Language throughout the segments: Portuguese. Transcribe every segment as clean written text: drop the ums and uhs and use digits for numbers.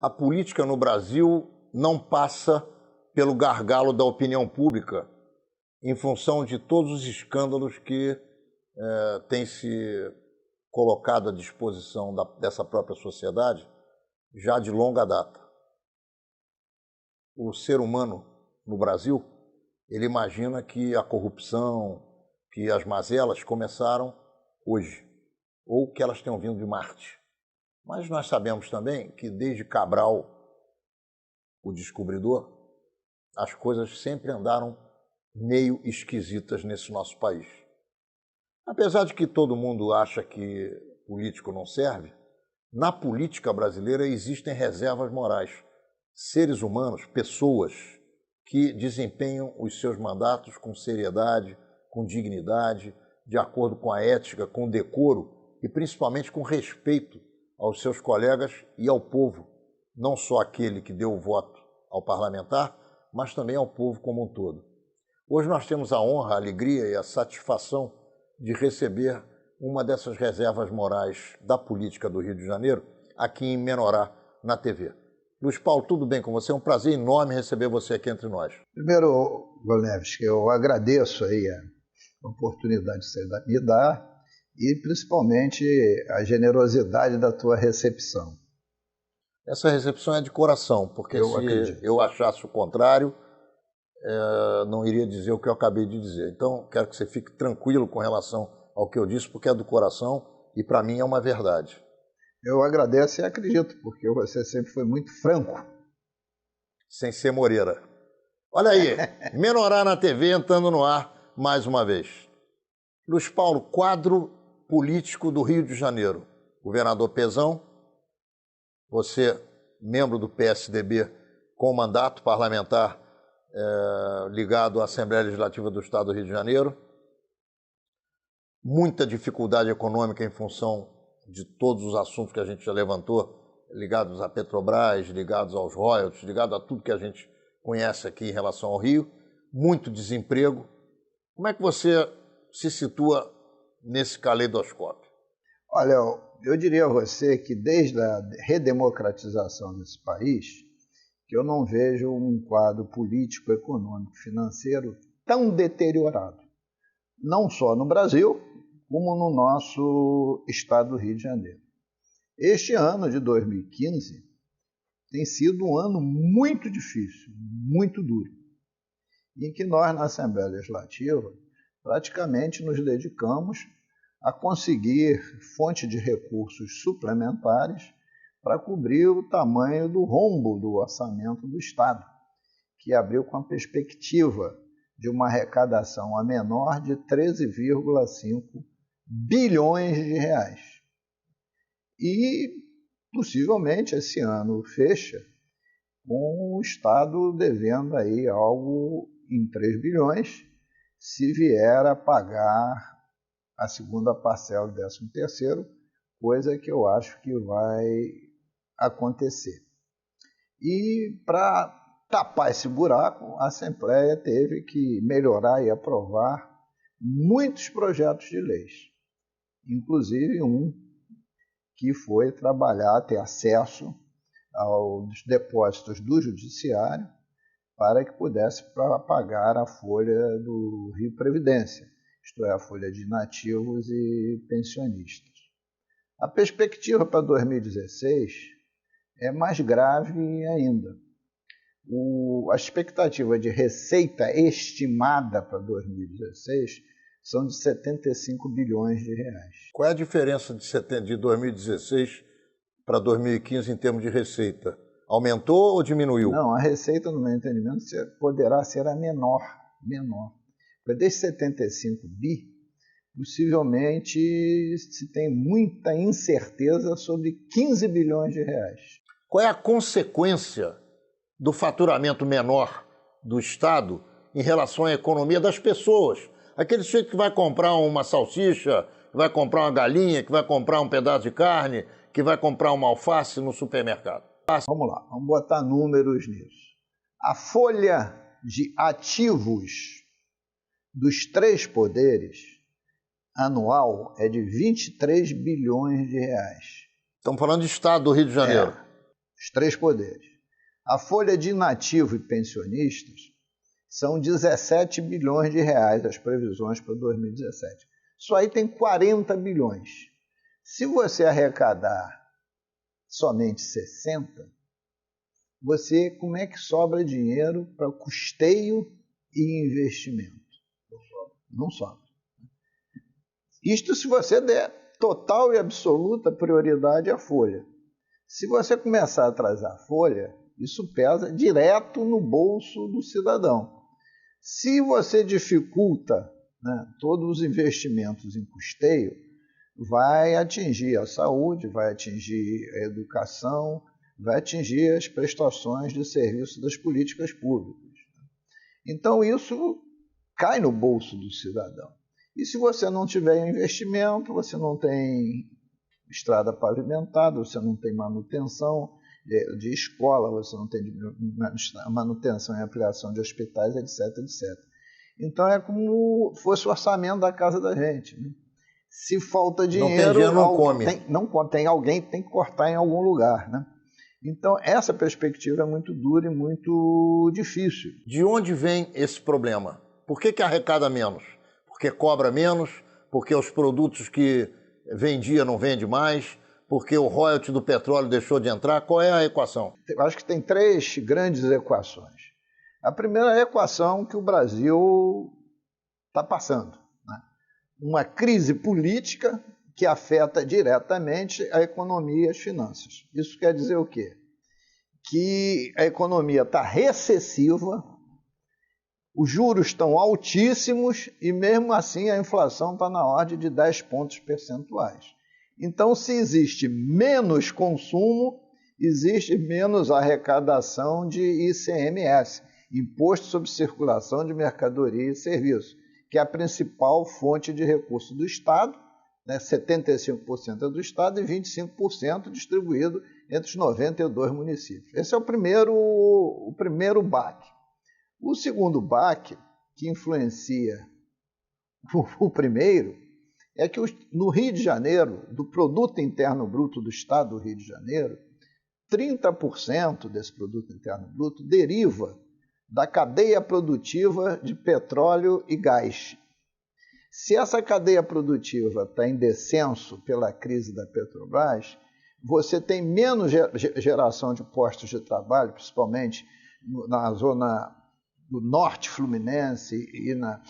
A política no Brasil não passa pelo gargalo da opinião pública em função de todos os escândalos que têm se colocado à disposição dessa própria sociedade já de longa data. O ser humano no Brasil, ele imagina que a corrupção, que as mazelas começaram hoje, ou que elas tenham vindo de Marte. Mas nós sabemos também que desde Cabral, o descobridor, as coisas sempre andaram meio esquisitas nesse nosso país. Apesar de que todo mundo acha que político não serve, na política brasileira existem reservas morais. Seres humanos, pessoas que desempenham os seus mandatos com seriedade, com dignidade, de acordo com a ética, com decoro e principalmente com respeito aos seus colegas e ao povo, não só aquele que deu o voto ao parlamentar, mas também ao povo como um todo. Hoje nós temos a honra, a alegria e a satisfação de receber uma dessas reservas morais da política do Rio de Janeiro aqui em Menorá, na TV. Luiz Paulo, tudo bem com você? É um prazer enorme receber você aqui entre nós. Primeiro, Golnevski, eu agradeço aí a oportunidade que você me dá e principalmente a generosidade da tua recepção. Essa recepção é de coração, porque se eu achasse o contrário, não iria dizer o que eu acabei de dizer. Então, quero que você fique tranquilo com relação ao que eu disse, porque é do coração e para mim é uma verdade. Eu agradeço e acredito, porque você sempre foi muito franco. Sem ser Moreira. Olha aí, Menorá na TV entrando no ar mais uma vez. Luiz Paulo, quadro político do Rio de Janeiro. Governador Pezão, você, membro do PSDB com mandato parlamentar ligado à Assembleia Legislativa do Estado do Rio de Janeiro. Muita dificuldade econômica em função de todos os assuntos que a gente já levantou, ligados à Petrobras, ligados aos royalties, ligados a tudo que a gente conhece aqui em relação ao Rio. Muito desemprego. Como é que você se situa nesse caleidoscópio? Olha, eu diria a você que desde a redemocratização desse país, que eu não vejo um quadro político, econômico, financeiro tão deteriorado. Não só no Brasil, como no nosso estado do Rio de Janeiro. Este ano de 2015 tem sido um ano muito difícil, muito duro, em que nós, na Assembleia Legislativa, praticamente nos dedicamos a conseguir fonte de recursos suplementares para cobrir o tamanho do rombo do orçamento do Estado, que abriu com a perspectiva de uma arrecadação a menor de 13,5 bilhões de reais. E, possivelmente, esse ano fecha com o Estado devendo aí algo em 3 bilhões, se vier a pagar a segunda parcela do 13º, coisa que eu acho que vai acontecer. E para tapar esse buraco, a Assembleia teve que melhorar e aprovar muitos projetos de leis, inclusive um que foi trabalhar, ter acesso aos depósitos do Judiciário para que pudesse pagar a folha do Rio Previdência, isto é, a folha de inativos e pensionistas. A perspectiva para 2016 é mais grave ainda. A expectativa de receita estimada para 2016 são de 75 bilhões de reais. Qual é a diferença de 2016 para 2015 em termos de receita? Aumentou ou diminuiu? Não, a receita, no meu entendimento, poderá ser a menor. Porque desde 75 bi, possivelmente se tem muita incerteza sobre 15 bilhões de reais. Qual é a consequência do faturamento menor do Estado em relação à economia das pessoas? Aquele sujeito que vai comprar uma salsicha, que vai comprar uma galinha, que vai comprar um pedaço de carne, que vai comprar uma alface no supermercado. Vamos lá, vamos botar números nisso. A folha de ativos dos 3 poderes anual é de 23 bilhões de reais. Estamos falando de Estado do Rio de Janeiro. os três poderes. A folha de inativo e pensionistas são 17 bilhões de reais as previsões para 2017. Isso aí tem 40 bilhões. Se você arrecadar somente 60, como é que sobra dinheiro para custeio e investimento? Não sobra. Isto se você der total e absoluta prioridade à folha. Se você começar a atrasar a folha, isso pesa direto no bolso do cidadão. Se você dificulta, né, todos os investimentos em custeio, vai atingir a saúde, vai atingir a educação, vai atingir as prestações de serviço das políticas públicas. Então isso cai no bolso do cidadão. E se você não tiver investimento, você não tem estrada pavimentada, você não tem manutenção de escola, você não tem manutenção e ampliação de hospitais, etc, etc. Então é como fosse o orçamento da casa da gente, né? Se falta dinheiro, não tem dinheiro, não come. Tem alguém que tem que cortar em algum lugar, né? Então essa perspectiva é muito dura e muito difícil. De onde vem esse problema? Por que arrecada menos? Porque cobra menos? Porque os produtos que vendia não vende mais? Porque o royalty do petróleo deixou de entrar? Qual é a equação? Eu acho que tem três grandes equações. A primeira é a equação que o Brasil está passando, né? Uma crise política que afeta diretamente a economia e as finanças. Isso quer dizer o quê? Que a economia está recessiva, os juros estão altíssimos e mesmo assim a inflação está na ordem de 10 pontos percentuais. Então, se existe menos consumo, existe menos arrecadação de ICMS, Imposto sobre Circulação de Mercadoria e Serviços, que é a principal fonte de recurso do Estado, né? 75% é do Estado e 25% distribuído entre os 92 municípios. Esse é o primeiro baque. O segundo baque, que influencia o primeiro, é que no Rio de Janeiro, do Produto Interno Bruto do Estado do Rio de Janeiro, 30% desse Produto Interno Bruto deriva da cadeia produtiva de petróleo e gás. Se essa cadeia produtiva está em descenso pela crise da Petrobras, você tem menos geração de postos de trabalho, principalmente na zona do norte fluminense e na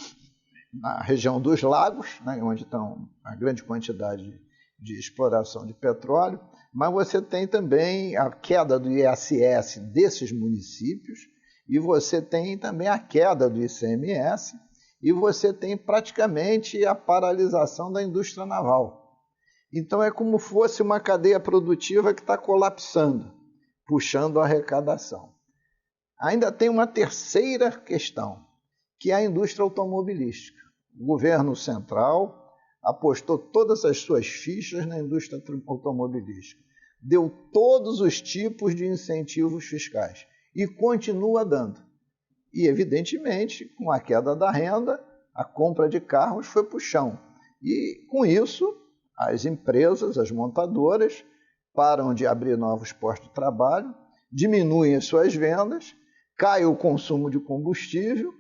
região dos lagos, né, onde estão a grande quantidade de exploração de petróleo, mas você tem também a queda do ISS desses municípios, e você tem também a queda do ICMS, e você tem praticamente a paralisação da indústria naval. Então é como se fosse uma cadeia produtiva que está colapsando, puxando a arrecadação. Ainda tem uma terceira questão, que é a indústria automobilística. O governo central apostou todas as suas fichas na indústria automobilística, deu todos os tipos de incentivos fiscais e continua dando. E, evidentemente, com a queda da renda, a compra de carros foi para o chão. E, com isso, as empresas, as montadoras, param de abrir novos postos de trabalho, diminuem as suas vendas, cai o consumo de combustível,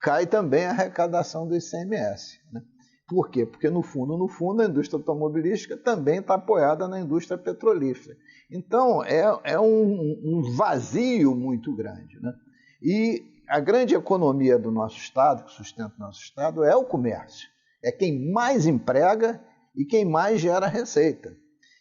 cai também a arrecadação do ICMS, né? Por quê? Porque, no fundo, a indústria automobilística também está apoiada na indústria petrolífera. Então, é um vazio muito grande, né? E a grande economia do nosso Estado, que sustenta o nosso Estado, é o comércio. É quem mais emprega e quem mais gera receita.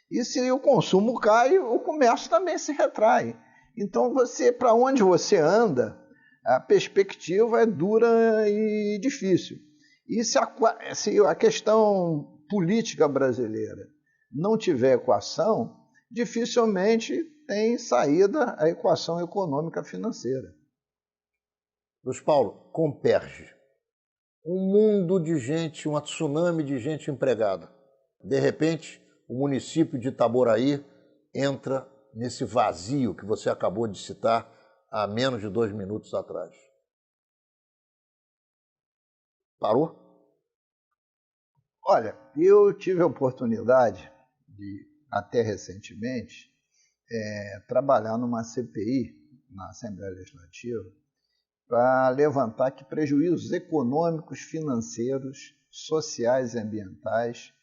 E se o consumo cai, o comércio também se retrai. Então, para onde você anda, a perspectiva é dura e difícil. E se a questão política brasileira não tiver equação, dificilmente tem saída a equação econômica financeira. Luiz Paulo, Comperj. Um mundo de gente, um tsunami de gente empregada. De repente, o município de Itaboraí entra nesse vazio que você acabou de citar há menos de 2 minutos atrás. Parou? Olha, eu tive a oportunidade de, até recentemente, trabalhar numa CPI, na Assembleia Legislativa, para levantar que prejuízos econômicos, financeiros, sociais e ambientais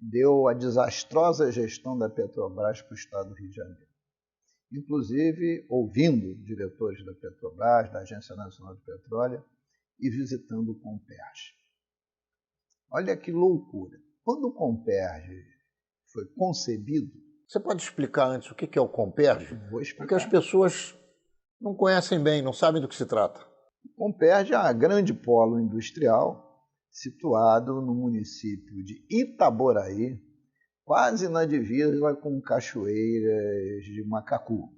deu a desastrosa gestão da Petrobras para o Estado do Rio de Janeiro. Inclusive, ouvindo diretores da Petrobras, da Agência Nacional de Petróleo, e visitando o Comperj. Olha que loucura. Quando o Comperj foi concebido... Você pode explicar antes o que é o Comperj? Vou explicar. Porque as pessoas não conhecem bem, não sabem do que se trata. O Comperj é um grande polo industrial situado no município de Itaboraí, quase na divisa com Cachoeiras de Macacu.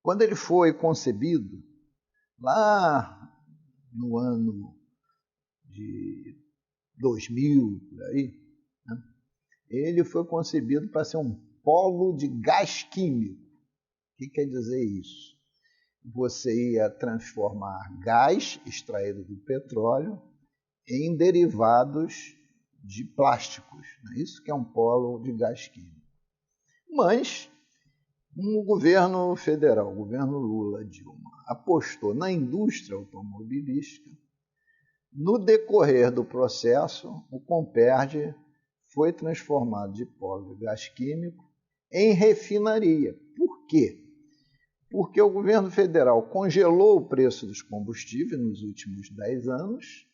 Quando ele foi concebido, lá no ano de 2000, por aí, né, ele foi concebido para ser um polo de gás químico. O que quer dizer isso? Você ia transformar gás extraído do petróleo em derivados de plásticos. Né? Isso que é um polo de gás químico. Mas o governo federal, o governo Lula-Dilma, apostou na indústria automobilística. No decorrer do processo, o Comperj foi transformado de polo de gás químico em refinaria. Por quê? Porque o governo federal congelou o preço dos combustíveis nos últimos 10 anos,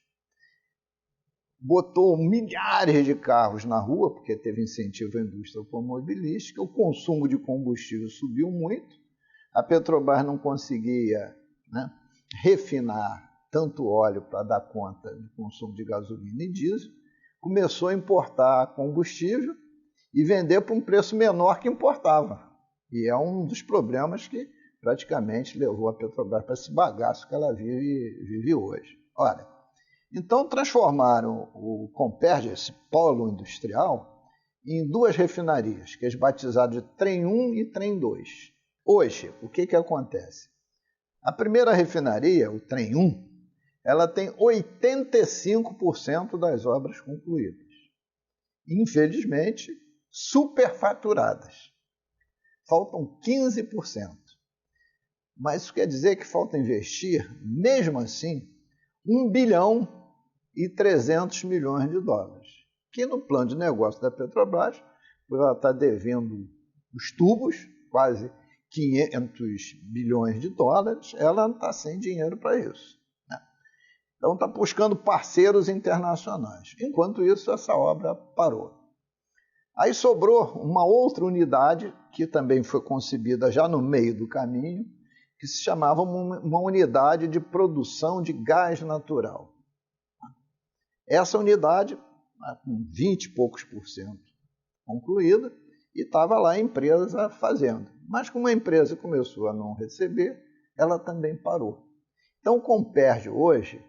botou milhares de carros na rua, porque teve incentivo à indústria automobilística, o consumo de combustível subiu muito, a Petrobras não conseguia, né, refinar tanto óleo para dar conta do consumo de gasolina e diesel, começou a importar combustível e vender por um preço menor que importava. E é um dos problemas que praticamente levou a Petrobras para esse bagaço que ela vive hoje. Ora, então transformaram o Comperj, esse polo industrial, em duas refinarias, que eles batizaram de Trem 1 e Trem 2. Hoje, o que acontece? A primeira refinaria, o Trem 1, ela tem 85% das obras concluídas. Infelizmente, superfaturadas. Faltam 15%. Mas isso quer dizer que falta investir, mesmo assim, 1 bilhão e 300 milhões de dólares, que no plano de negócio da Petrobras, ela está devendo os tubos, quase 500 bilhões de dólares, ela não está sem dinheiro para isso. Né? Então está buscando parceiros internacionais. Enquanto isso, essa obra parou. Aí sobrou uma outra unidade, que também foi concebida já no meio do caminho, que se chamava uma unidade de produção de gás natural. Essa unidade, com 20 e poucos % concluída, e estava lá a empresa fazendo. Mas como a empresa começou a não receber, ela também parou. Então o Comperj hoje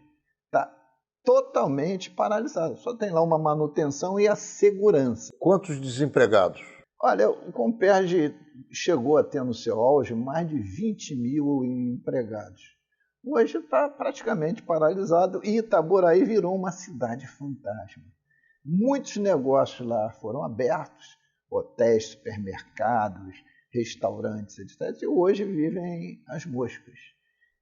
está totalmente paralisado. Só tem lá uma manutenção e a segurança. Quantos desempregados? Olha, o Comperj chegou a ter no seu auge mais de 20 mil empregados. Hoje está praticamente paralisado e Itaboraí virou uma cidade fantasma. Muitos negócios lá foram abertos, hotéis, supermercados, restaurantes, etc. E hoje vivem as moscas.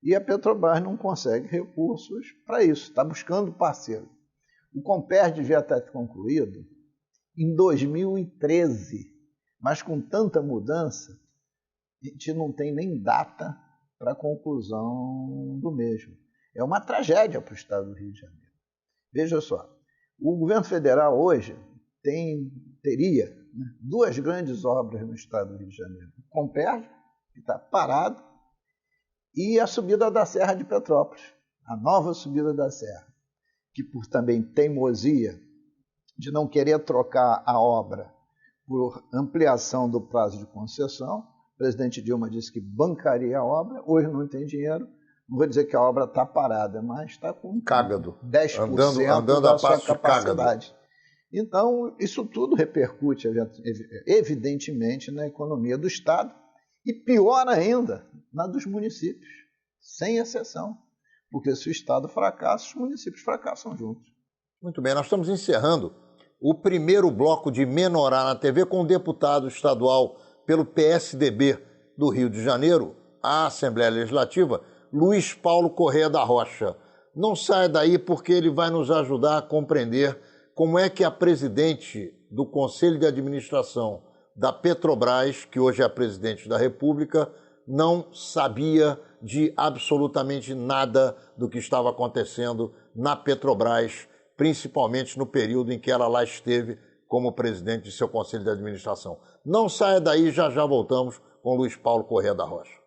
E a Petrobras não consegue recursos para isso, está buscando parceiro. O Comperj devia estar concluído em 2013. Mas com tanta mudança, a gente não tem nem data para a conclusão do mesmo. É uma tragédia para o Estado do Rio de Janeiro. Veja só, o governo federal hoje teria, né, duas grandes obras no Estado do Rio de Janeiro. O Comperj, que está parado, e a subida da Serra de Petrópolis, a nova subida da Serra, que por também teimosia de não querer trocar a obra por ampliação do prazo de concessão. O presidente Dilma disse que bancaria a obra, hoje não tem dinheiro, não vou dizer que a obra está parada, mas está com cágado, 10% andando da a sua passo capacidade. Cágado. Então, isso tudo repercute, evidentemente, na economia do Estado e, pior ainda, na dos municípios, sem exceção, porque se o Estado fracassa, os municípios fracassam juntos. Muito bem, nós estamos encerrando o primeiro bloco de Menorá na TV com o deputado estadual pelo PSDB do Rio de Janeiro à Assembleia Legislativa, Luiz Paulo Corrêa da Rocha. Não saia daí porque ele vai nos ajudar a compreender como é que a presidente do Conselho de Administração da Petrobras, que hoje é a presidente da República, não sabia de absolutamente nada do que estava acontecendo na Petrobras, principalmente no período em que ela lá esteve como presidente de seu Conselho de Administração. Não saia daí, já voltamos com Luiz Paulo Corrêa da Rocha.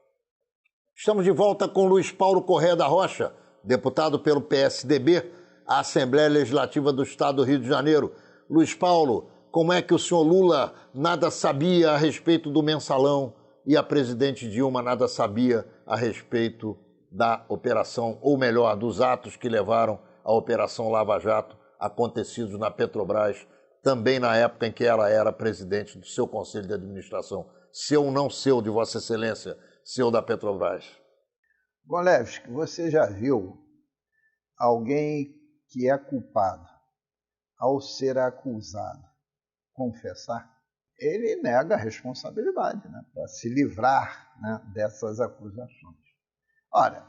Estamos de volta com Luiz Paulo Corrêa da Rocha, deputado pelo PSDB, à Assembleia Legislativa do Estado do Rio de Janeiro. Luiz Paulo, como é que o senhor Lula nada sabia a respeito do mensalão e a presidente Dilma nada sabia a respeito da operação, ou melhor, dos atos que levaram à Operação Lava Jato, acontecidos na Petrobras, também na época em que ela era presidente do seu Conselho de Administração? Seu ou não seu, de Vossa Excelência, seu da Petrobras? Golevski, você já viu alguém que é culpado, ao ser acusado, confessar? Ele nega a responsabilidade, né, para se livrar, né, dessas acusações. Ora,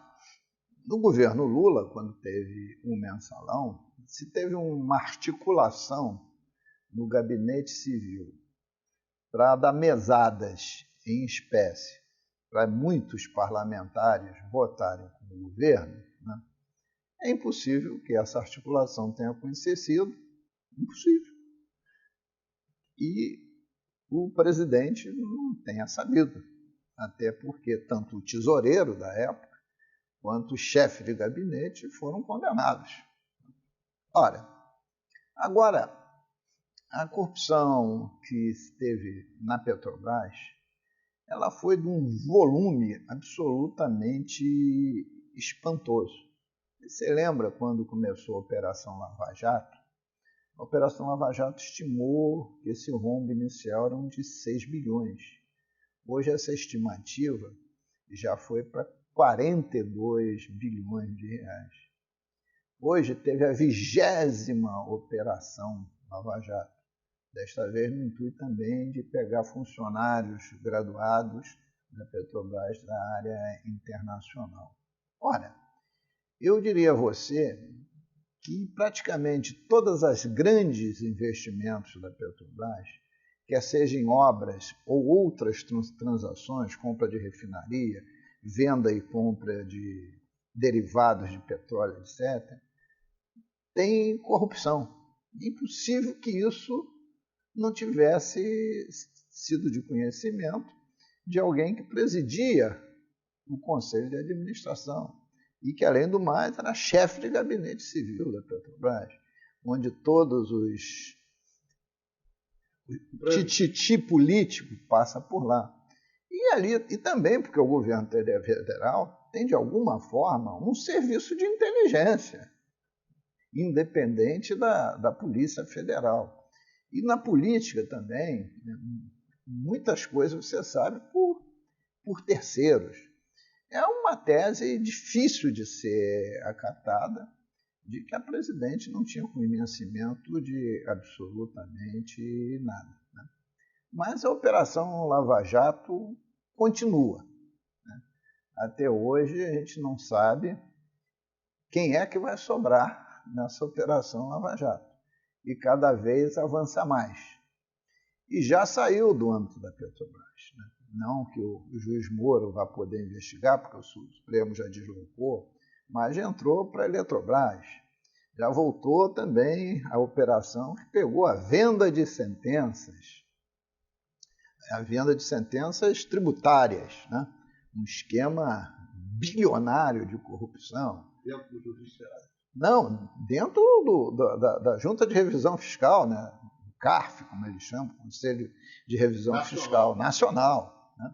no governo Lula, quando teve um mensalão, se teve uma articulação no gabinete civil para dar mesadas em espécie para muitos parlamentares votarem com o governo, né, é impossível que essa articulação tenha acontecido, impossível. E o presidente não tenha sabido, até porque tanto o tesoureiro da época quanto o chefe de gabinete foram condenados. Ora, agora, a corrupção que teve na Petrobras, ela foi de um volume absolutamente espantoso. Você lembra quando começou a Operação Lava Jato? A Operação Lava Jato estimou que esse rombo inicial era de 6 bilhões. Hoje essa estimativa já foi para 42 bilhões de reais. Hoje teve a 20ª Operação Lava Jato. Desta vez no intuito também de pegar funcionários graduados da Petrobras da área internacional. Ora, eu diria a você que praticamente todas as grandes investimentos da Petrobras, quer seja em obras ou outras transações, compra de refinaria, venda e compra de derivados de petróleo, etc., tem corrupção. É impossível que isso não tivesse sido de conhecimento de alguém que presidia o Conselho de Administração e que, além do mais, era chefe de gabinete civil da Petrobras, onde todos os tititi político passa por lá. E também porque o governo federal tem, de alguma forma, um serviço de inteligência, independente da Polícia Federal. E na política também, né, muitas coisas você sabe por terceiros. É uma tese difícil de ser acatada, de que a presidente não tinha conhecimento de absolutamente nada, né? Mas a Operação Lava Jato continua, né? Até hoje a gente não sabe quem é que vai sobrar nessa Operação Lava Jato. E cada vez avança mais. E já saiu do âmbito da Petrobras, né? Não que o juiz Moro vá poder investigar, porque o Supremo já deslocou, mas já entrou para a Eletrobras. Já voltou também a operação que pegou a venda de sentenças, tributárias, né? Um esquema bilionário de corrupção. Dentro do judiciário. Não, dentro da Junta de Revisão Fiscal, né? O CARF, como eles chamam, Conselho de Revisão Fiscal Nacional, né?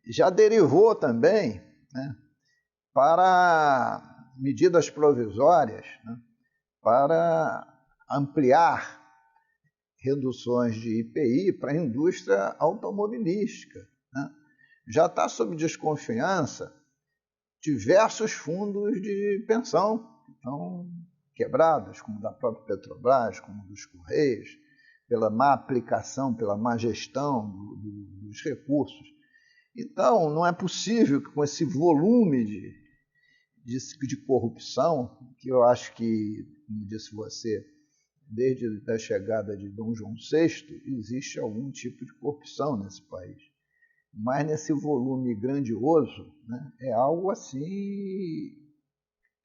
Já derivou também, né, para medidas provisórias, né, para ampliar reduções de IPI para a indústria automobilística, né? Já está sob desconfiança diversos fundos de pensão que estão quebrados, como da própria Petrobras, como dos Correios. pela má aplicação, pela má gestão dos recursos. Então, não é possível que com esse volume de corrupção, que eu acho que, como disse você, desde a chegada de Dom João VI, existe algum tipo de corrupção nesse país. Mas nesse volume grandioso, né, é algo assim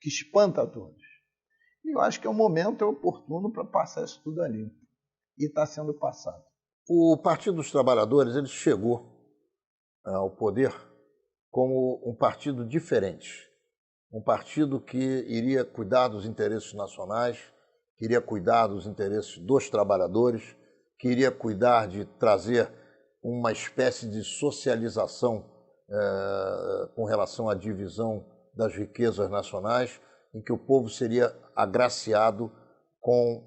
que espanta a todos. E eu acho que o momento é oportuno para passar isso tudo a limpo. E está sendo passado. O Partido dos Trabalhadores ele chegou ao poder como um partido diferente. Um partido que iria cuidar dos interesses nacionais, que iria cuidar dos interesses dos trabalhadores, que iria cuidar de trazer uma espécie de socialização com relação à divisão das riquezas nacionais, em que o povo seria agraciado com,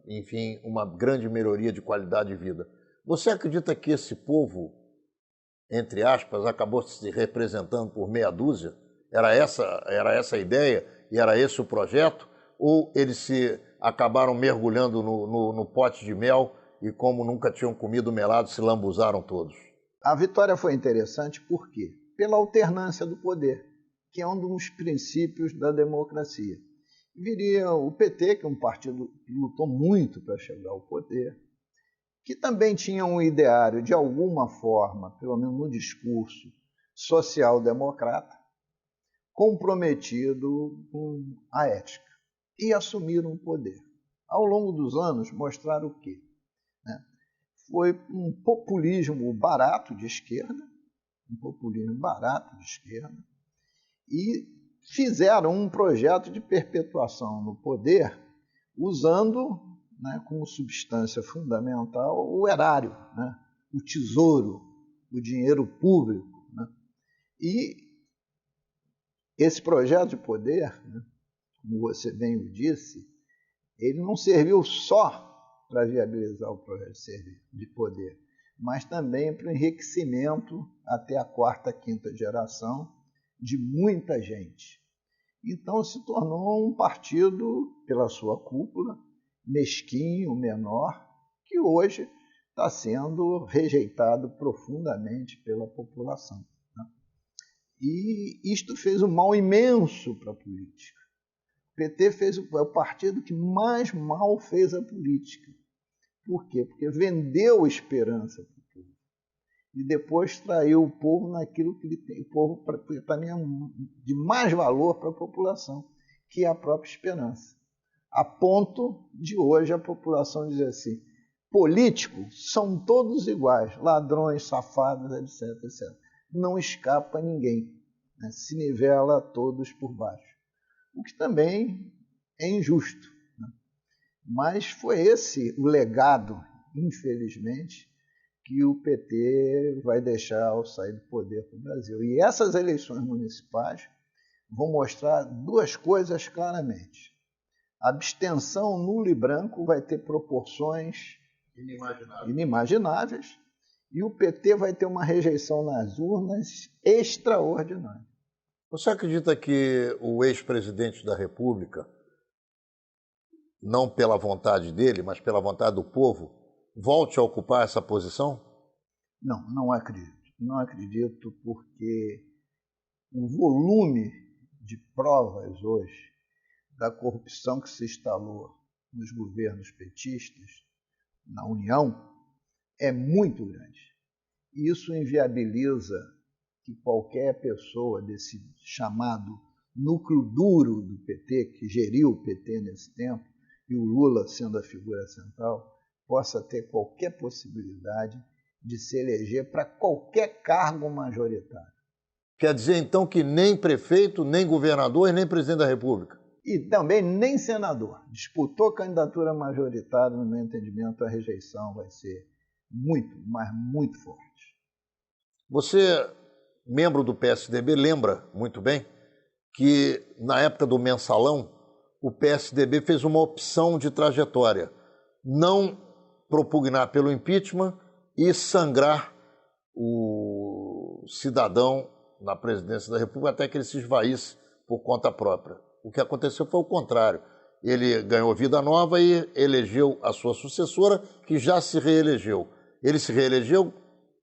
enfim, uma grande melhoria de qualidade de vida. Você acredita que esse povo, entre aspas, acabou se representando por meia dúzia? Era essa a ideia e era esse o projeto? Ou eles se acabaram mergulhando no pote de mel e, como nunca tinham comido melado, se lambuzaram todos? A vitória foi interessante por quê? Pela alternância do poder, que é um dos princípios da democracia. Viria o PT, que é um partido que lutou muito para chegar ao poder, que também tinha um ideário, de alguma forma, pelo menos no discurso, social-democrata, comprometido com a ética, e assumiram o poder. Ao longo dos anos, mostraram o quê? Foi um populismo barato de esquerda, e fizeram um projeto de perpetuação no poder, usando, né, como substância fundamental o erário, né, o tesouro, o dinheiro público. Né? E esse projeto de poder, né, como você bem o disse, ele não serviu só para viabilizar o projeto de poder, mas também para o enriquecimento até a quarta, quinta geração de muita gente. Então se tornou um partido, pela sua cúpula, mesquinho, menor, que hoje está sendo rejeitado profundamente pela população. Né? E isto fez um mal imenso para a política. O PT é o partido que mais mal fez a política. Por quê? Porque vendeu esperança para o povo. E depois traiu o povo naquilo que ele tem. O povo, para mim, é de mais valor para a população, que é a própria esperança. A ponto de hoje a população dizer assim, políticos são todos iguais, ladrões, safados, etc, etc. Não escapa ninguém, né? Se nivela todos por baixo. O que também é injusto. Né? Mas foi esse o legado, infelizmente, que o PT vai deixar ao sair do poder para o Brasil. E essas eleições municipais vão mostrar duas coisas claramente. A abstenção nulo e branco vai ter proporções inimagináveis e o PT vai ter uma rejeição nas urnas extraordinária. Você acredita que o ex-presidente da República, não pela vontade dele, mas pela vontade do povo, volte a ocupar essa posição? Não, não acredito. Não acredito porque o volume de provas hoje da corrupção que se instalou nos governos petistas, na União, é muito grande. Isso inviabiliza que qualquer pessoa desse chamado núcleo duro do PT, que geriu o PT nesse tempo, e o Lula sendo a figura central, possa ter qualquer possibilidade de se eleger para qualquer cargo majoritário. Quer dizer, então, que nem prefeito, nem governador e nem presidente da República? E também nem senador. Disputou candidatura majoritária, no meu entendimento, a rejeição vai ser muito, mas muito forte. Você, membro do PSDB, lembra muito bem que, na época do mensalão, o PSDB fez uma opção de trajetória. Não propugnar pelo impeachment e sangrar o cidadão na presidência da República até que ele se esvaísse por conta própria. O que aconteceu foi o contrário. ele ganhou vida nova e elegeu a sua sucessora, que já se reelegeu. Ele se reelegeu,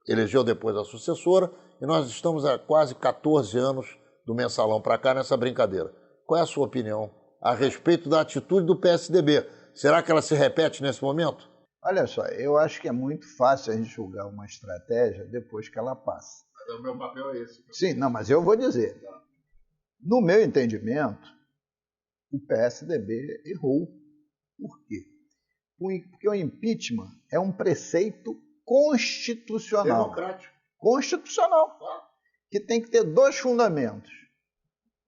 elegeu depois a sucessora, e nós estamos há quase 14 anos do Mensalão para cá nessa brincadeira. Qual é a sua opinião a respeito da atitude do PSDB? Será que ela se repete nesse momento? Olha só, eu acho que é muito fácil a gente julgar uma estratégia depois que ela passa. O meu papel é esse. Sim, não, mas eu vou dizer. No meu entendimento, o PSDB errou. Por quê? Porque o impeachment é um preceito constitucional. Democrático. Constitucional. Que tem que ter dois fundamentos.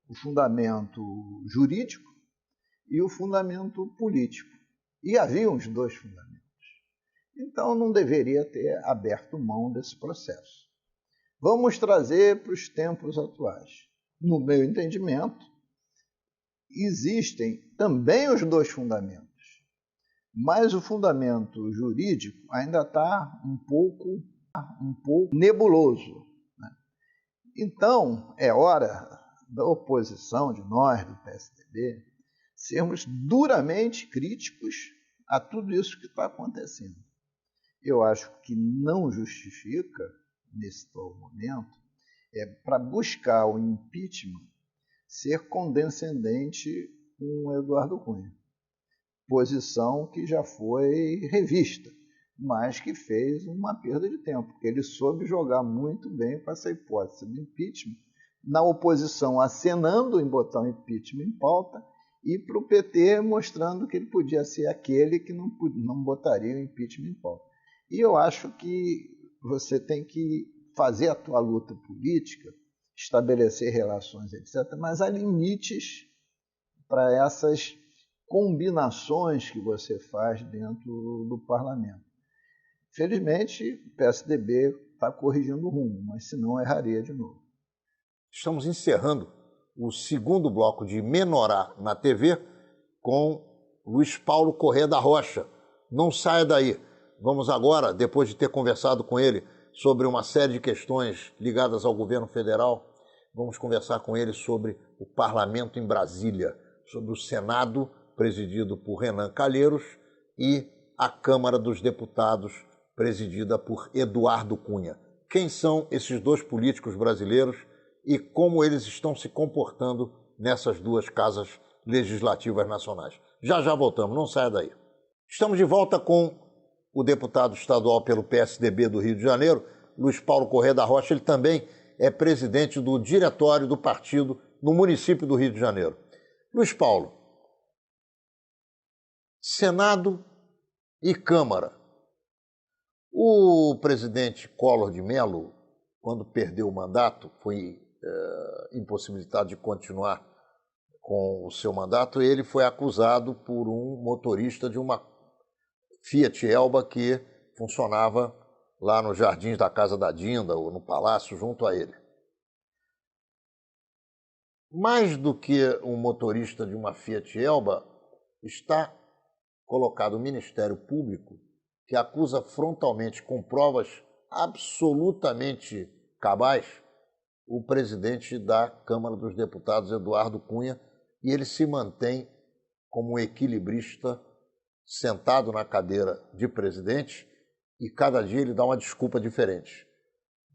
O fundamento jurídico e o fundamento político. E havia os dois fundamentos. Então não deveria ter aberto mão desse processo. Vamos trazer para os tempos atuais. No meu entendimento, existem também os dois fundamentos, mas o fundamento jurídico ainda está um pouco nebuloso, né? Então, é hora da oposição, de nós, do PSDB, sermos duramente críticos a tudo isso que está acontecendo. Eu acho que não justifica, nesse atual momento, para buscar o impeachment, ser condescendente com o Eduardo Cunha. Posição que já foi revista, mas que fez uma perda de tempo, porque ele soube jogar muito bem com essa hipótese do impeachment, na oposição acenando em botar o impeachment em pauta, e para o PT mostrando que ele podia ser aquele que não botaria o impeachment em pauta. E eu acho que você tem que fazer a tua luta política, estabelecer relações, etc., mas há limites para essas combinações que você faz dentro do parlamento. Felizmente, o PSDB está corrigindo o rumo, mas senão erraria de novo. Estamos encerrando o segundo bloco de Menorá na TV com Luiz Paulo Corrêa da Rocha. Não saia daí. Vamos agora, depois de ter conversado com ele sobre uma série de questões ligadas ao governo federal, vamos conversar com ele sobre o parlamento em Brasília, sobre o Senado, presidido por Renan Calheiros, e a Câmara dos Deputados, presidida por Eduardo Cunha. Quem são esses dois políticos brasileiros e como eles estão se comportando nessas duas casas legislativas nacionais? Já voltamos, não saia daí. Estamos de volta com o deputado estadual pelo PSDB do Rio de Janeiro, Luiz Paulo Corrêa da Rocha. Ele também é presidente do diretório do partido no município do Rio de Janeiro. Luiz Paulo, Senado e Câmara. O presidente Collor de Mello, quando perdeu o mandato, foi impossibilitado de continuar com o seu mandato, ele foi acusado por um motorista de uma Fiat Elba que funcionava lá nos jardins da Casa da Dinda, ou no palácio, junto a ele. Mais do que um motorista de uma Fiat Elba, está colocado o Ministério Público, que acusa frontalmente, com provas absolutamente cabais, o presidente da Câmara dos Deputados, Eduardo Cunha, e ele se mantém como um equilibrista sentado na cadeira de presidente, e cada dia ele dá uma desculpa diferente.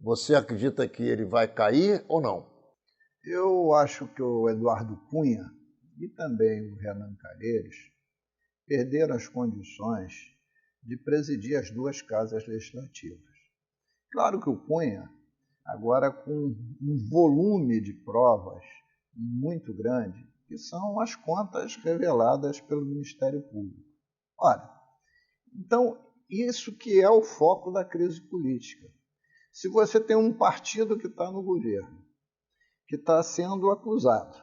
Você acredita que ele vai cair ou não? Eu acho que o Eduardo Cunha e também o Renan Calheiros perderam as condições de presidir as duas casas legislativas. Claro que o Cunha, agora com um volume de provas muito grande, que são as contas reveladas pelo Ministério Público. Ora, então, isso que é o foco da crise política. Se você tem um partido que está no governo, que está sendo acusado,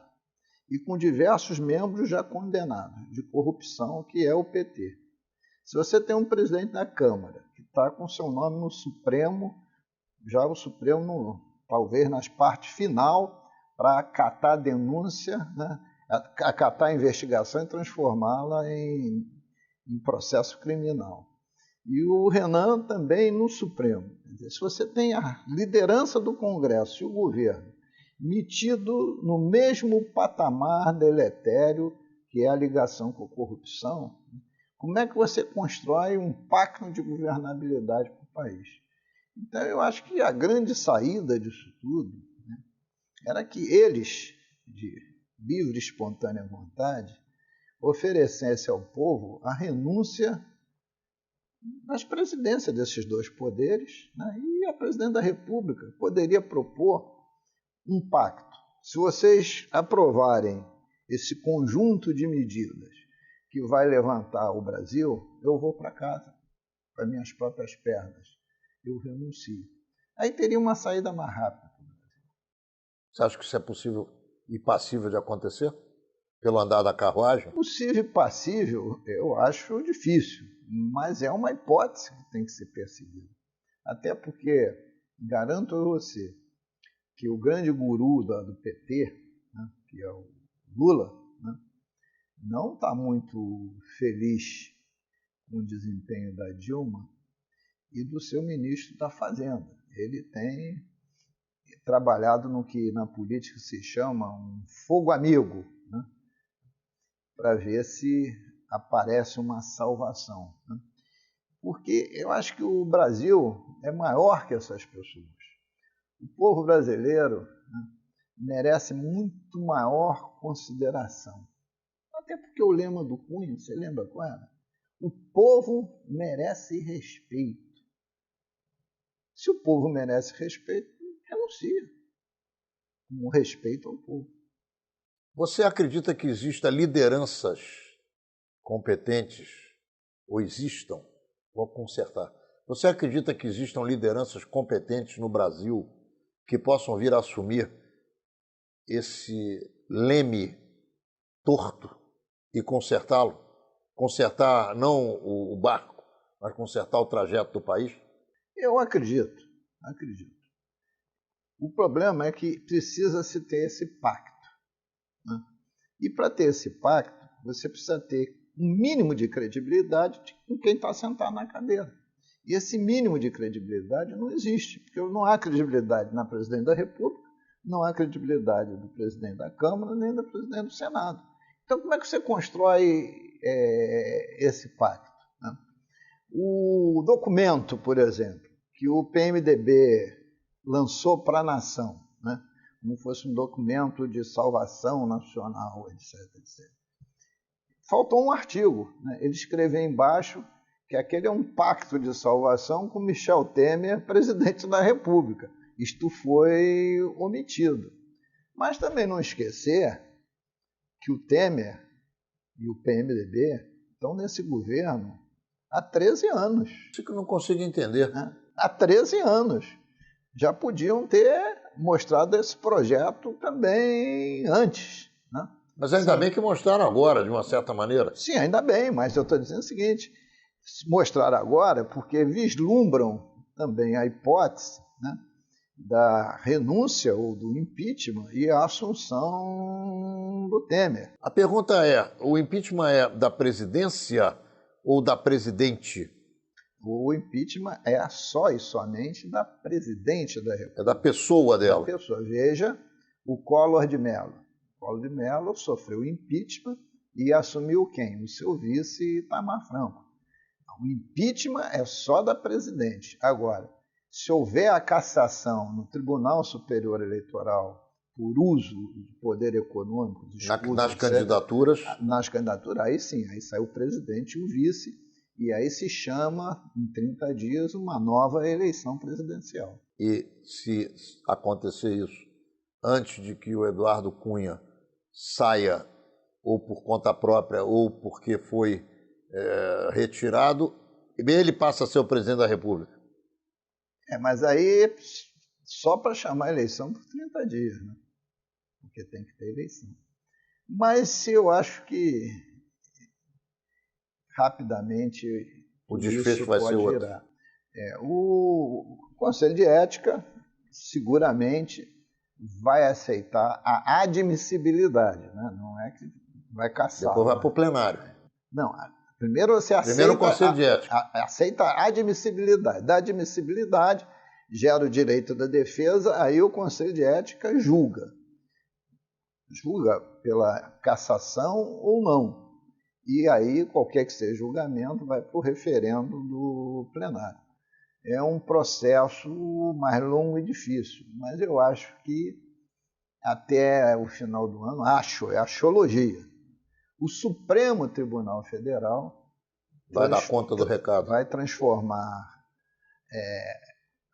e com diversos membros já condenados de corrupção, que é o PT. Se você tem um presidente da Câmara, que está com seu nome no Supremo, já o Supremo, talvez nas partes final, para acatar a denúncia, né? Acatar a investigação e transformá-la em processo criminal. E o Renan também no Supremo. Se você tem a liderança do Congresso e o governo metido no mesmo patamar deletério que é a ligação com a corrupção, como é que você constrói um pacto de governabilidade para o país? Então, eu acho que a grande saída disso tudo, né, era que eles, de livre e espontânea vontade, oferecessem ao povo a renúncia das presidências desses dois poderes, né, e a presidente da República poderia propor um pacto. Se vocês aprovarem esse conjunto de medidas que vai levantar o Brasil, eu vou para casa, para minhas próprias pernas. Eu renuncio. Aí teria uma saída mais rápida. Você acha que isso é possível e passível de acontecer? Pelo andar da carruagem? Possível e passível, eu acho difícil, mas é uma hipótese que tem que ser perseguida. Até porque, garanto a você, que o grande guru do PT, né, que é o Lula, né, não está muito feliz com o desempenho da Dilma e do seu ministro da Fazenda. Ele tem trabalhado no que na política se chama um fogo amigo, né, para ver se aparece uma salvação. Né? Porque eu acho que o Brasil é maior que essas pessoas. O povo brasileiro, né, merece muito maior consideração. Até porque o lema do Cunha, você lembra qual era? O povo merece respeito. Se o povo merece respeito, renuncia. Com respeito ao povo. Você acredita que existam lideranças competentes, ou existam, vou consertar, você acredita que existam lideranças competentes no Brasil que possam vir a assumir esse leme torto e consertá-lo? Consertar não o barco, mas consertar o trajeto do país? Eu acredito. O problema é que precisa-se ter esse pacto. Né? E para ter esse pacto, você precisa ter um mínimo de credibilidade com quem está sentado na cadeira. E esse mínimo de credibilidade não existe, porque não há credibilidade na presidente da República, não há credibilidade do presidente da Câmara, nem da presidente do Senado. Então, como é que você constrói esse pacto? Né? O documento, por exemplo, que o PMDB lançou para a nação, né? Como fosse um documento de salvação nacional, etc. Faltou um artigo. Né? Ele escreveu embaixo que aquele é um pacto de salvação com Michel Temer, presidente da República. Isto foi omitido. Mas também não esquecer que o Temer e o PMDB estão nesse governo há 13 anos. Isso que eu não consigo entender. Né? Há 13 anos. Já podiam ter mostrado esse projeto também antes. Né? Mas ainda bem que mostraram agora, de uma certa maneira. Sim, ainda bem, mas eu estou dizendo o seguinte, mostrar agora porque vislumbram também a hipótese, né, da renúncia ou do impeachment e a assunção do Temer. A pergunta é, o impeachment é da presidência ou da presidente? O impeachment é só e somente da presidente da República. É da pessoa dela. Da pessoa. Veja o Collor de Mello. O Collor de Mello sofreu impeachment e assumiu quem? O seu vice Itamar Franco. O impeachment é só da presidente. Agora, se houver a cassação no Tribunal Superior Eleitoral por uso de poder econômico, nas candidaturas, aí sim, aí sai o presidente e o vice, e aí se chama, em 30 dias, uma nova eleição presidencial. E se acontecer isso antes de que o Eduardo Cunha saia, ou por conta própria, ou porque foi retirado, ele passa a ser o presidente da República. Mas aí só para chamar a eleição por 30 dias, né? Porque tem que ter eleição. Mas eu acho que rapidamente o desfecho vai ser outro. O Conselho de Ética seguramente vai aceitar a admissibilidade, né? Não é que vai caçar. Depois vai para o plenário. Não, primeiro você aceita, primeiro o Conselho de Ética. Aceita a admissibilidade. Da admissibilidade gera o direito da defesa, aí o Conselho de Ética julga. julga pela cassação ou não. E aí, qualquer que seja o julgamento, vai para o referendo do plenário. É um processo mais longo e difícil, mas eu acho que até o final do ano, é axiologia, o Supremo Tribunal Federal vai dar conta do recado. Vai transformar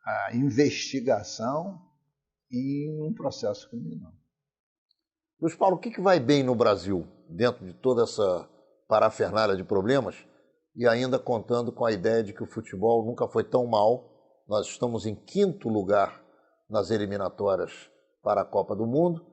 a investigação em um processo criminal. Luiz Paulo, o que vai bem no Brasil, dentro de toda essa parafernália de problemas, e ainda contando com a ideia de que o futebol nunca foi tão mal? Nós estamos em 5º lugar nas eliminatórias para a Copa do Mundo,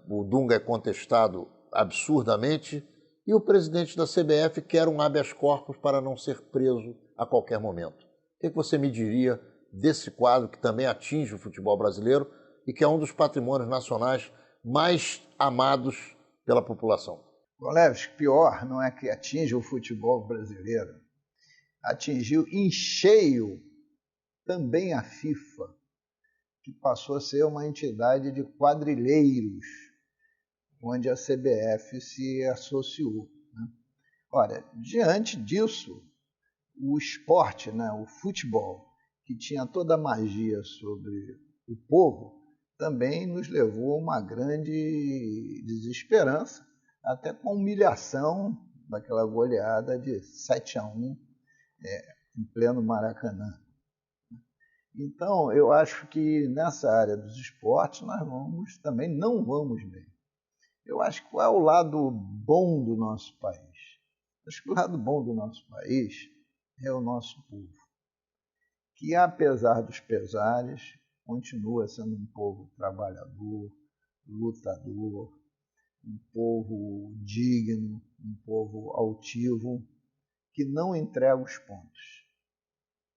o Dunga é contestado absurdamente, e o presidente da CBF quer um habeas corpus para não ser preso a qualquer momento. O que você me diria desse quadro que também atinge o futebol brasileiro e que é um dos patrimônios nacionais mais amados pela população? Leves, pior não é que atinge o futebol brasileiro, atingiu em cheio também a FIFA, que passou a ser uma entidade de quadrilheiros, onde a CBF se associou. Ora, diante disso, o esporte, o futebol, que tinha toda a magia sobre o povo, também nos levou a uma grande desesperança, até com a humilhação daquela goleada de 7-1 em pleno Maracanã. Então, eu acho que nessa área dos esportes nós também não vamos bem. Eu acho que qual é o lado bom do nosso país? Acho que o lado bom do nosso país é o nosso povo, que apesar dos pesares, continua sendo um povo trabalhador, lutador, um povo digno, um povo altivo, que não entrega os pontos.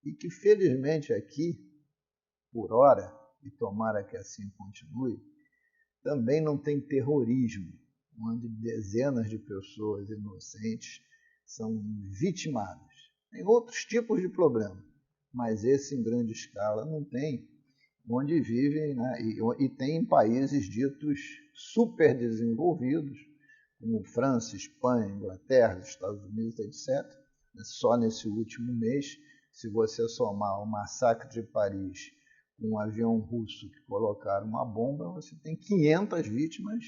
E que felizmente aqui, por hora, e tomara que assim continue, também não tem terrorismo, onde dezenas de pessoas inocentes são vitimadas. Tem outros tipos de problemas, mas esse em grande escala não tem, onde vivem, e tem em países ditos super desenvolvidos, como França, Espanha, Inglaterra, Estados Unidos, etc. Só nesse último mês, se você somar o massacre de Paris com um avião russo que colocaram uma bomba, você tem 500 vítimas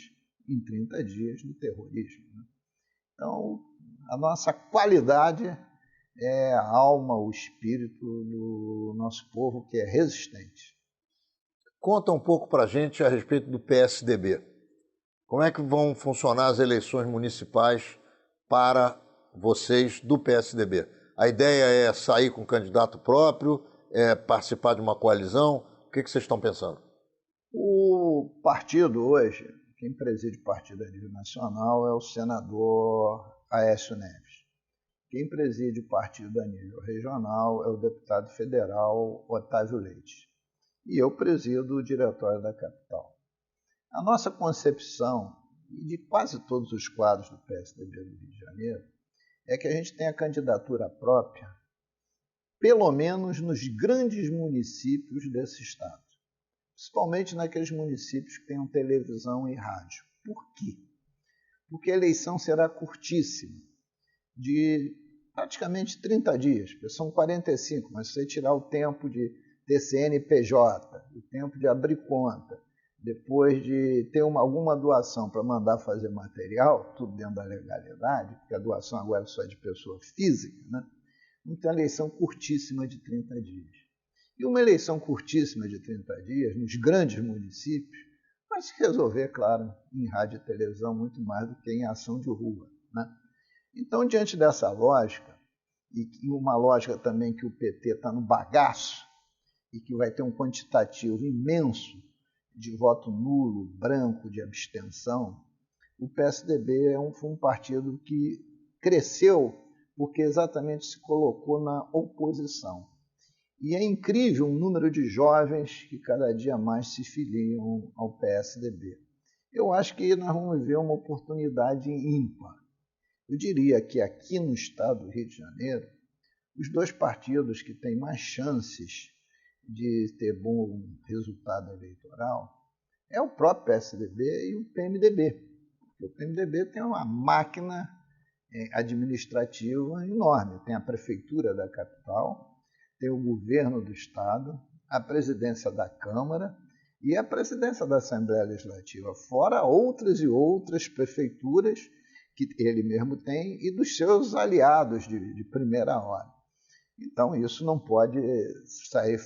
em 30 dias do terrorismo. Então, a nossa qualidade é a alma, o espírito do nosso povo, que é resistente. Conta um pouco para a gente a respeito do PSDB. Como é que vão funcionar as eleições municipais para vocês do PSDB? A ideia é sair com candidato próprio, é participar de uma coalizão? O que vocês estão pensando? O partido hoje, quem preside o partido a nível nacional é o senador Aécio Neves. Quem preside o partido a nível regional é o deputado federal Otávio Leite. E eu presido o diretório da capital. A nossa concepção, e de quase todos os quadros do PSDB do Rio de Janeiro, é que a gente tenha candidatura própria, pelo menos nos grandes municípios desse estado. Principalmente naqueles municípios que tenham televisão e rádio. Por quê? Porque a eleição será curtíssima, de praticamente 30 dias, são 45, mas se você tirar o tempo de ter CNPJ, o tempo de abrir conta, depois de ter alguma doação para mandar fazer material, tudo dentro da legalidade, porque a doação agora só é de pessoa física, então é uma eleição curtíssima de 30 dias. E uma eleição curtíssima de 30 dias, nos grandes municípios, vai se resolver, claro, em rádio e televisão muito mais do que em ação de rua. Então, diante dessa lógica, e uma lógica também que o PT está no bagaço, e que vai ter um quantitativo imenso de voto nulo, branco, de abstenção, o PSDB foi um partido que cresceu porque exatamente se colocou na oposição. E é incrível o número de jovens que cada dia mais se filiam ao PSDB. Eu acho que nós vamos ver uma oportunidade ímpar. Eu diria que aqui no estado do Rio de Janeiro, os dois partidos que têm mais chances de ter bom resultado eleitoral é o próprio PSDB e o PMDB. O PMDB tem uma máquina administrativa enorme. Tem a prefeitura da capital, tem o governo do estado, a presidência da Câmara e a presidência da Assembleia Legislativa, fora outras e outras prefeituras que ele mesmo tem e dos seus aliados de primeira hora. Então, isso não pode sair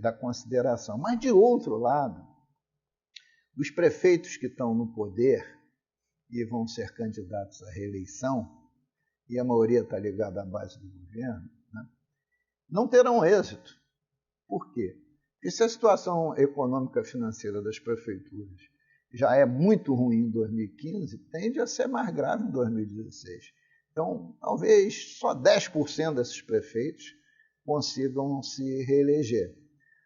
da consideração. Mas, de outro lado, os prefeitos que estão no poder e vão ser candidatos à reeleição, e a maioria está ligada à base do governo, né, não terão êxito. Por quê? Porque se a situação econômica financeira das prefeituras já é muito ruim em 2015, tende a ser mais grave em 2016. Então, talvez só 10% desses prefeitos consigam se reeleger.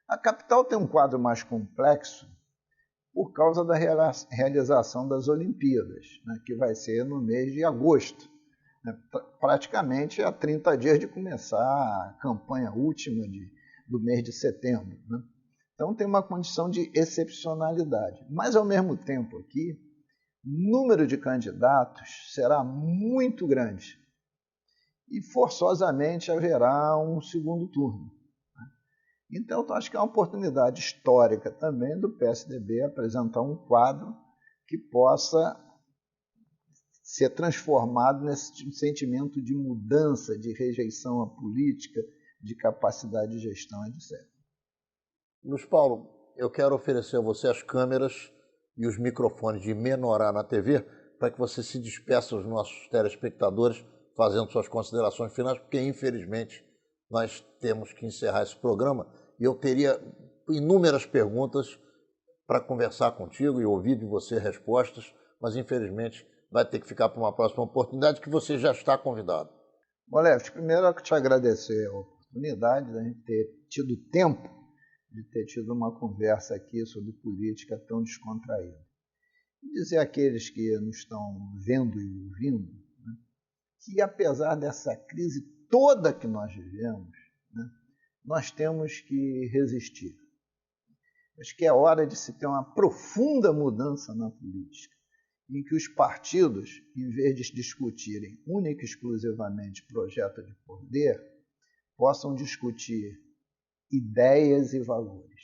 A capital tem um quadro mais complexo por causa da realização das Olimpíadas, né, que vai ser no mês de agosto, né, praticamente há 30 dias de começar a campanha última do mês de setembro. Né? Então tem uma condição de excepcionalidade. Mas, ao mesmo tempo aqui, o número de candidatos será muito grande e forçosamente haverá um segundo turno. Então, eu acho que é uma oportunidade histórica também do PSDB apresentar um quadro que possa ser transformado nesse sentimento de mudança, de rejeição à política, de capacidade de gestão, etc. Luiz Paulo, eu quero oferecer a você as câmeras e os microfones de Menorá na TV para que você se despeça aos nossos telespectadores fazendo suas considerações finais, porque, infelizmente, nós temos que encerrar esse programa. E eu teria inúmeras perguntas para conversar contigo e ouvir de você respostas, mas infelizmente vai ter que ficar para uma próxima oportunidade, que você já está convidado. Left, primeiro eu quero te agradecer a oportunidade de a gente ter tido tempo de ter tido uma conversa aqui sobre política tão descontraída. E dizer àqueles que nos estão vendo e ouvindo, né, que apesar dessa crise toda que nós vivemos, né, nós temos que resistir. Acho que é hora de se ter uma profunda mudança na política, em que os partidos, em vez de discutirem única e exclusivamente projeto de poder, possam discutir ideias e valores.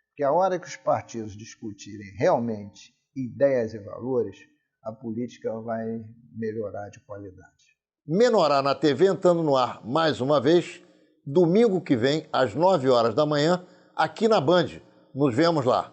Porque a hora que os partidos discutirem realmente ideias e valores, a política vai melhorar de qualidade. Menorá na TV entrando no ar mais uma vez, domingo que vem, às 9 horas da manhã, aqui na Band. Nos vemos lá.